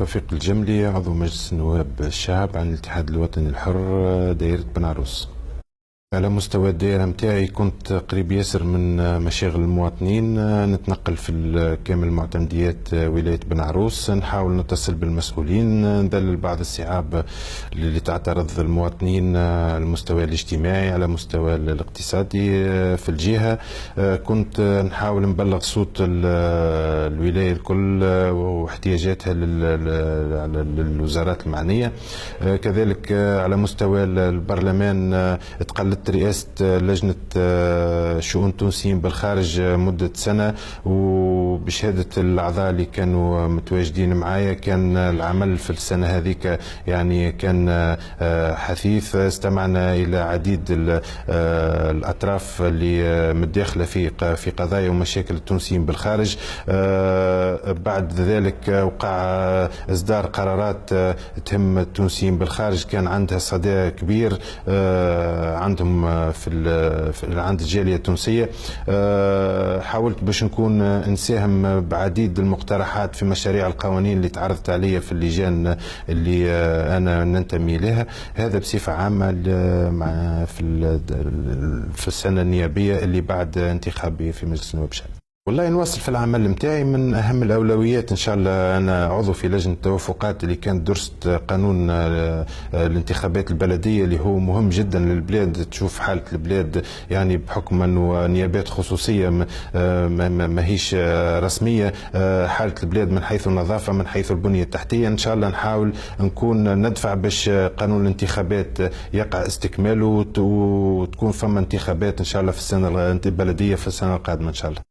توفيق الجملي، عضو مجلس نواب الشعب عن الاتحاد الوطني الحر دائرة بن عروس. على مستوى الدائرة متاعي كنت قريب ياسر من مشاغل المواطنين، نتنقل في كامل معتمديات ولاية بن عروس، نحاول نتصل بالمسؤولين، ندلل بعض الصعاب اللي تعترض المواطنين على المستوى الاجتماعي، على المستوى الاقتصادي في الجهة. كنت نحاول نبلغ صوت الولاية الكل واحتياجاتها للوزارات المعنية. كذلك على مستوى البرلمان تقلدت رئاسة لجنة شؤون التونسيين بالخارج مدة سنة، وبشهادة الأعضاء اللي كانوا متواجدين معايا كان العمل في السنة هذيك يعني كان حثيث. استمعنا إلى عديد الأطراف اللي متداخلة في قضايا ومشاكل التونسيين بالخارج. بعد ذلك وقع إصدار قرارات تهم التونسيين بالخارج كان عندها صدى كبير عندهم عند الجالية التونسية. حاولت باش نكون نساهم بعديد المقترحات في مشاريع القوانين اللي تعرضت عليها في اللجان اللي أنا ننتمي لها. هذا بصفة عامة في السنة النيابية اللي بعد انتخابي في مجلس النواب الشعبي. والله نواصل في العمل متاعي، من اهم الاولويات ان شاء الله انا عضو في لجنه التوافقات اللي كانت درست قانون الانتخابات البلديه اللي هو مهم جدا للبلاد، تشوف حاله البلاد يعني بحكم انه نيابات خصوصيه ماهيش رسميه، حاله البلاد من حيث النظافه من حيث البنيه التحتيه. ان شاء الله نحاول نكون ندفع باش قانون الانتخابات يقع استكماله وتكون فما انتخابات ان شاء الله في السنه البلديه في السنه القادمه ان شاء الله.